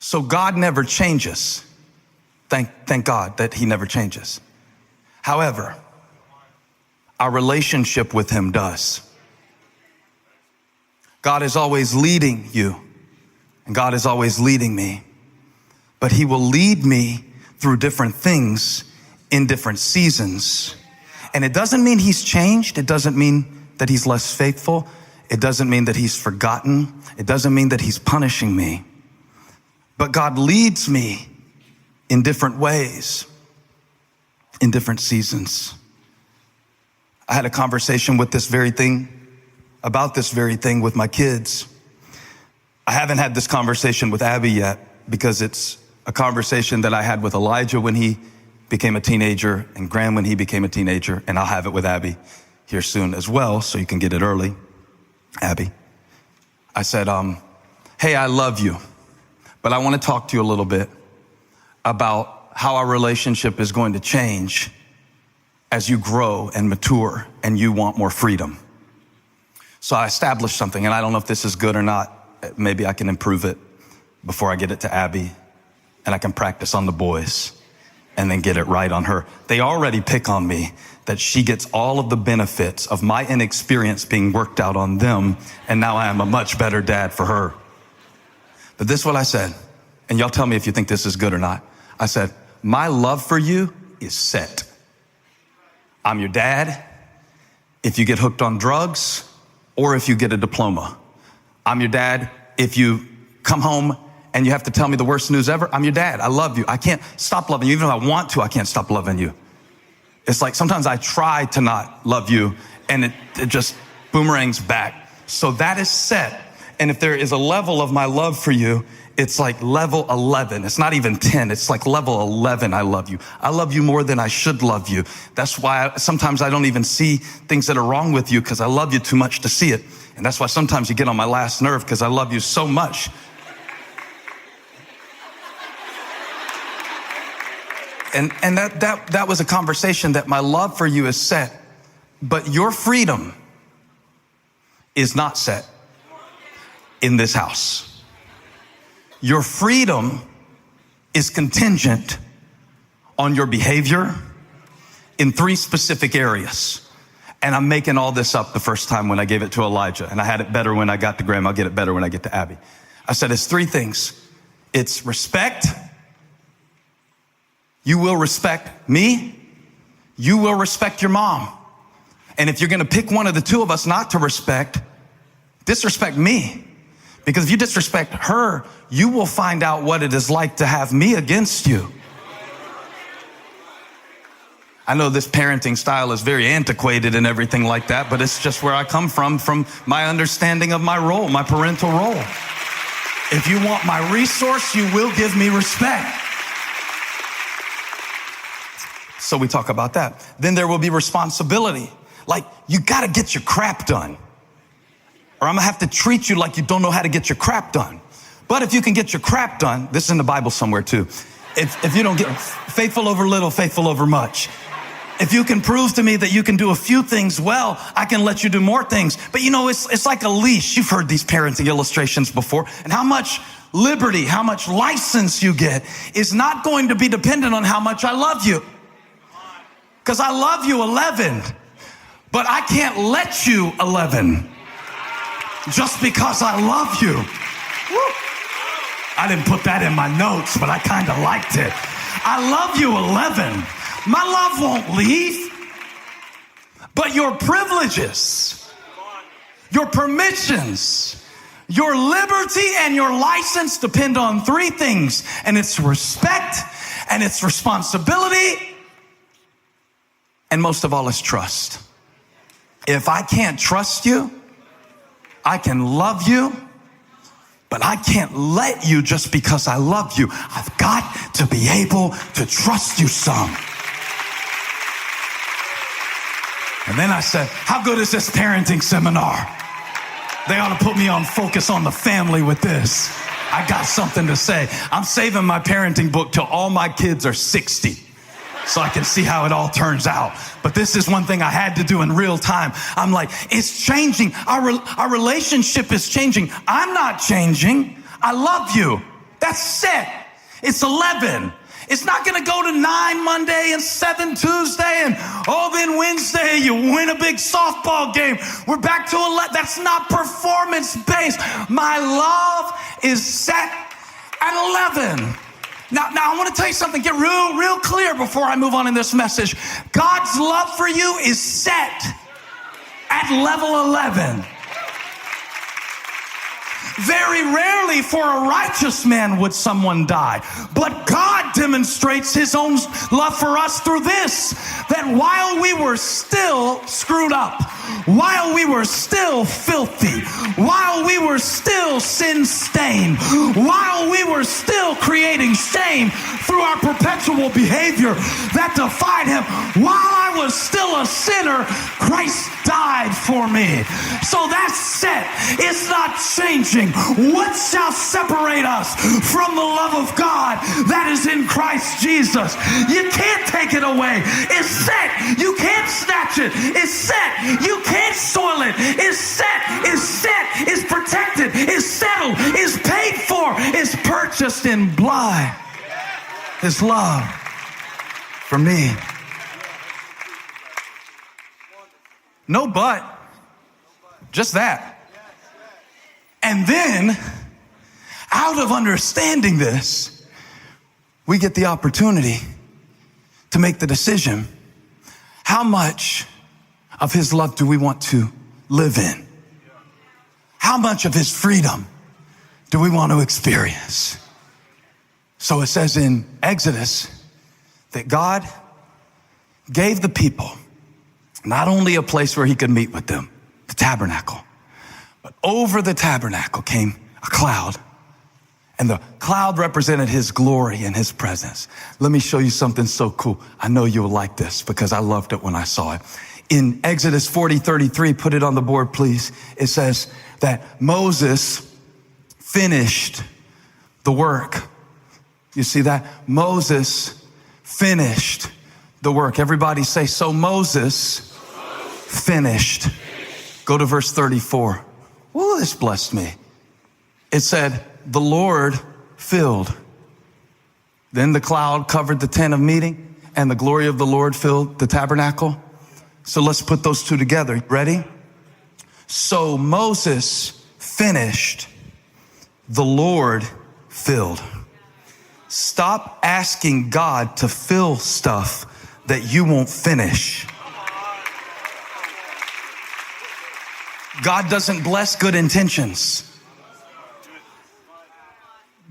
So God never changes. Thank God that he never changes. However, our relationship with him does. God is always leading you, and God is always leading me, but he will lead me through different things in different seasons. And it doesn't mean he's changed. It doesn't mean that he's less faithful. It doesn't mean that he's forgotten. It doesn't mean that he's punishing me. But God leads me in different ways, in different seasons. I had a conversation about this very thing with my kids. I haven't had this conversation with Abby yet because it's a conversation that I had with Elijah when he became a teenager and Graham when he became a teenager, and I'll have it with Abby here soon as well, so you can get it early. Abby, I said, hey, I love you, but I want to talk to you a little bit about how our relationship is going to change as you grow and mature and you want more freedom. So I established something, and I don't know if this is good or not. Maybe I can improve it before I get it to Abby, and I can practice on the boys and then get it right on her. They already pick on me that she gets all of the benefits of my inexperience being worked out on them, and now I am a much better dad for her. But this is what I said, and y'all tell me if you think this is good or not. I said, my love for you is set. I'm your dad if you get hooked on drugs or if you get a diploma. I'm your dad if you come home and you have to tell me the worst news ever. I'm your dad. I love you. I can't stop loving you. Even if I want to, I can't stop loving you. It's like sometimes I try to not love you and it just boomerangs back. So that is set. And if there is a level of my love for you, it's like level 11. It's not even 10. It's like level 11. I love you. I love you more than I should love you. That's why sometimes I don't even see things that are wrong with you because I love you too much to see it. And that's why sometimes you get on my last nerve because I love you so much. And that was a conversation that my love for you is set, but your freedom is not set in this house. Your freedom is contingent on your behavior in 3 specific areas. And I'm making all this up the first time when I gave it to Elijah, and I had it better when I got to Graham. I'll get it better when I get to Abby. I said it's 3 things. It's respect. You will respect me. You will respect your mom. And if you're going to pick one of the 2 of us not to respect, disrespect me. Because if you disrespect her, you will find out what it is like to have me against you. I know this parenting style is very antiquated and everything like that, but it's just where I come from my understanding of my role, my parental role. If you want my resource, you will give me respect. So we talk about that. Then there will be responsibility. Like, you got to get your crap done, or I'm going to have to treat you like you don't know how to get your crap done. But if you can get your crap done, this is in the Bible somewhere too. If you don't get faithful over little, faithful over much. If you can prove to me that you can do a few things well, I can let you do more things. But you know, it's like a leash. You've heard these parenting illustrations before. And how much liberty, how much license you get is not going to be dependent on how much I love you. Because I love you 11, but I can't let you 11 just because I love you. Woo. I didn't put that in my notes, but I kind of liked it. I love you 11. My love won't leave, but your privileges, your permissions, your liberty, and your license depend on 3 things, and it's respect, and it's responsibility, and most of all, it's trust. If I can't trust you, I can love you, but I can't let you just because I love you. I've got to be able to trust you some. And then I said, how good is this parenting seminar? They ought to put me on Focus on the Family with this. I got something to say. I'm saving my parenting book till all my kids are 60. So I can see how it all turns out. But this is one thing I had to do in real time. I'm like, it's changing. Our relationship is changing. I'm not changing. I love you. That's set. It's 11. It's not going to go to 9 Monday and 7 Tuesday and then Wednesday you win a big softball game. We're back to 11. That's not performance-based. My love is set at 11. Now I want to tell you something. Get real clear before I move on in this message. God's love for you is set at level 11. Very rarely for a righteous man would someone die. But God demonstrates his own love for us through this, that while we were still screwed up, while we were still filthy, while we were still sin-stained, while we were still creating shame through our perpetual behavior that defied him, while I was still a sinner, Christ died for me. So that's set. It's not changing. What shall separate us from the love of God that is in Christ Jesus? You can't take it away. It's set. You can't snatch it. It's set. You can't soil it. It's set. It's set. It's protected. It's settled. It's paid for. It's purchased in blood. His love for me. No but. Just that. And then, out of understanding this, we get the opportunity to make the decision. How much of his love do we want to live in? How much of his freedom do we want to experience? So it says in Exodus that God gave the people not only a place where he could meet with them, the tabernacle, but over the tabernacle came a cloud, and the cloud represented his glory and his presence. Let me show you something so cool. I know you'll like this because I loved it when I saw it. In Exodus 40:33, put it on the board, please. It says that Moses finished the work. You see that? Moses finished the work. Everybody say, so Moses finished. Go to verse 34. Ooh, this blessed me. It said, the Lord filled. Then the cloud covered the tent of meeting, and the glory of the Lord filled the tabernacle. So let's put those two together. Ready? So Moses finished, the Lord filled. Stop asking God to fill stuff that you won't finish. God doesn't bless good intentions.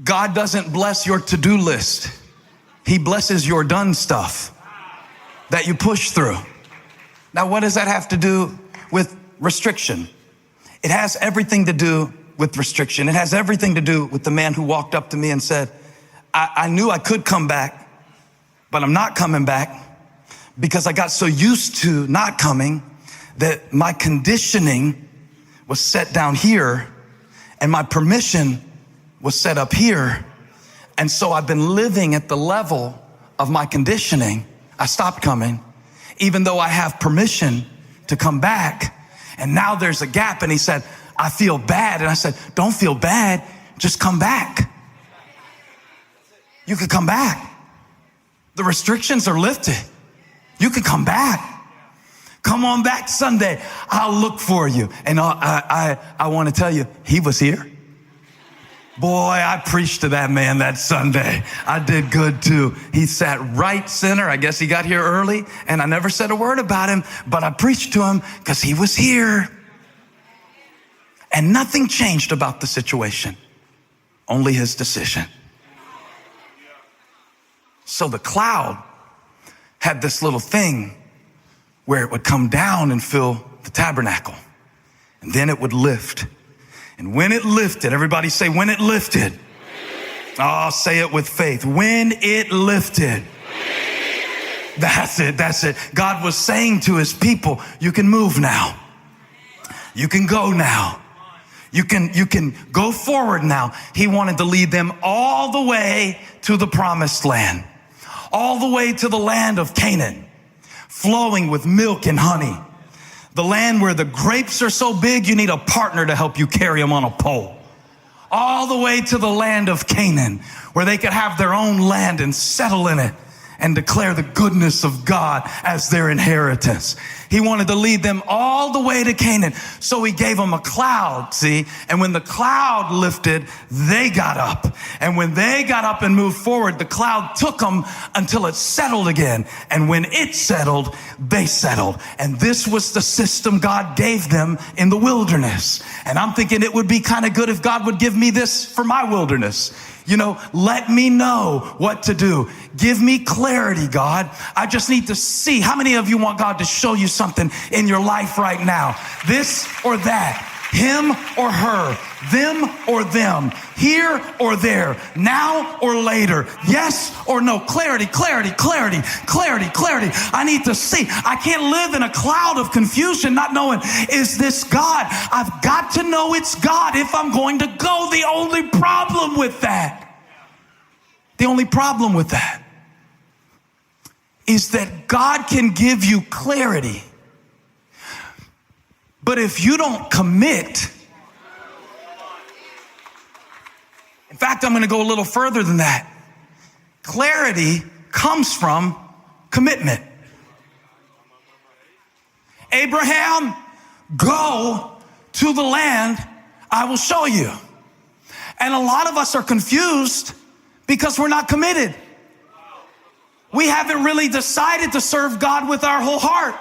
God doesn't bless your to-do list. He blesses your done stuff that you push through. Now, what does that have to do with restriction? It has everything to do with restriction. It has everything to do with the man who walked up to me and said, I knew I could come back, but I'm not coming back because I got so used to not coming that my conditioning was set down here and my permission was set up here. And so I've been living at the level of my conditioning. I stopped coming, even though I have permission to come back. And now there's a gap. And he said, I feel bad. And I said, don't feel bad. Just come back. You could come back. The restrictions are lifted. You can come back. Come on back Sunday. I'll look for you. And I want to tell you, he was here. Boy, I preached to that man that Sunday. I did good too. He sat right center. I guess he got here early, and I never said a word about him, but I preached to him because he was here. And nothing changed about the situation, only his decision. So the cloud had this little thing where it would come down and fill the tabernacle, and then it would lift. And when it lifted, everybody say, when it lifted. Oh, say it with faith. When it lifted. That's it. That's it. God was saying to his people, you can move now. You can go now. You can go forward now. He wanted to lead them all the way to the promised land, all the way to the land of Canaan, flowing with milk and honey. The land where the grapes are so big, you need a partner to help you carry them on a pole. all the way to the land of Canaan, where they could have their own land and settle in it and declare the goodness of God as their inheritance. He wanted to lead them all the way to Canaan. So he gave them a cloud, see? And when the cloud lifted, they got up. And when they got up and moved forward, the cloud took them until it settled again. And when it settled, they settled. And this was the system God gave them in the wilderness. And I'm thinking it would be kind of good if God would give me this for my wilderness. You know, let me know what to do. Give me clarity, God. I just need to see. How many of you want God to show you something in your life right now? This or that. Him or her. Them or them. Here or there. Now or later. Yes or no. Clarity, clarity, clarity, clarity, clarity. I need to see. I can't live in a cloud of confusion not knowing, is this God? I've got to know it's God if I'm going to go. The only problem with that is that God can give you clarity. But if you don't commit, in fact, I'm going to go a little further than that. Clarity comes from commitment. Abraham, go to the land I will show you. And a lot of us are confused because we're not committed. We haven't really decided to serve God with our whole heart.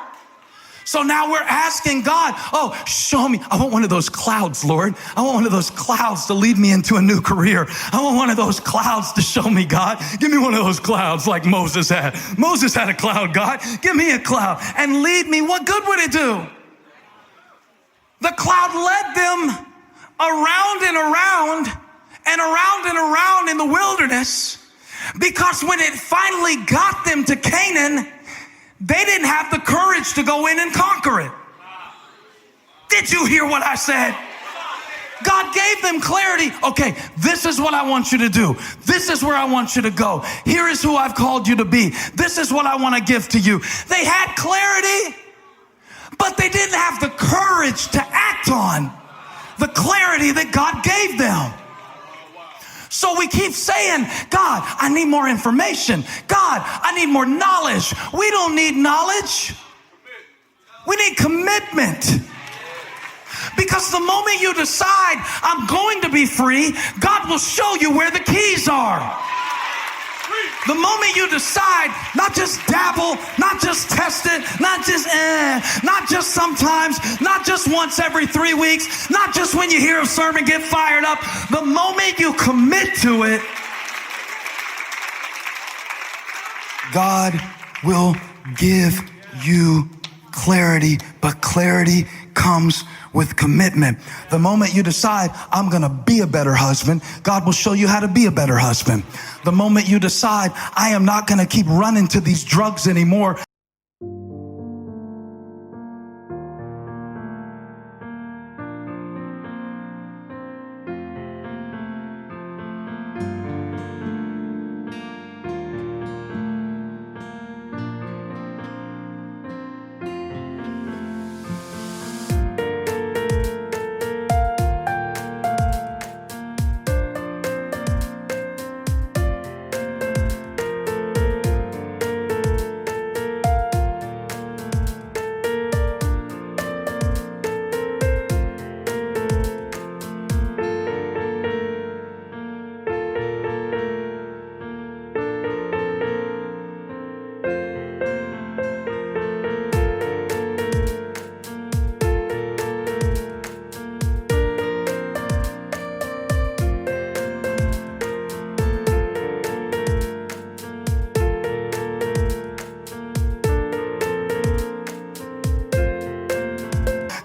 So now we're asking God, oh, show me. I want one of those clouds, Lord. I want one of those clouds to lead me into a new career. I want one of those clouds to show me, God. Give me one of those clouds like Moses had. Moses had a cloud, God. Give me a cloud and lead me. What good would it do? The cloud led them around and around and around and around in the wilderness, because when it finally got them to Canaan, they didn't have the courage to go in and conquer it. Did you hear what I said? God gave them clarity. Okay, this is what I want you to do. This is where I want you to go. Here is who I've called you to be. This is what I want to give to you. They had clarity, but they didn't have the courage to act on the clarity that God gave them. So we keep saying, God, I need more information. God, I need more knowledge. We don't need knowledge. We need commitment. Because the moment you decide, I'm going to be free, God will show you where the keys are. The moment you decide, not just dabble, not just test it, not just sometimes, not just once every 3 weeks, not just when you hear a sermon get fired up. The moment you commit to it, God will give you clarity, but clarity comes with commitment. The moment you decide, I'm going to be a better husband, God will show you how to be a better husband. The moment you decide, I am not going to keep running to these drugs anymore,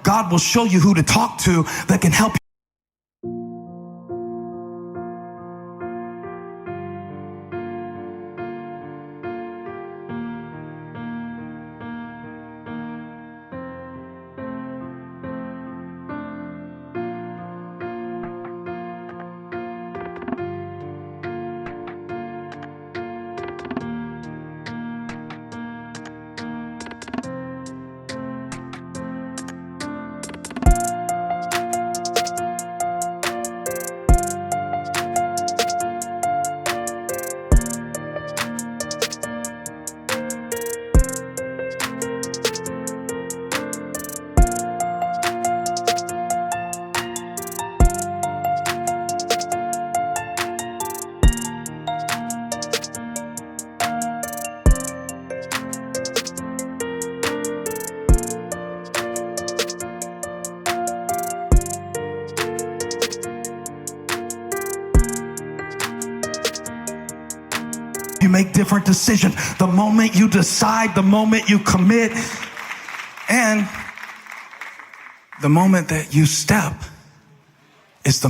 God will show you who to talk to that can help you. you make different decisions. The moment you decide, the moment you commit, and the moment that you step is the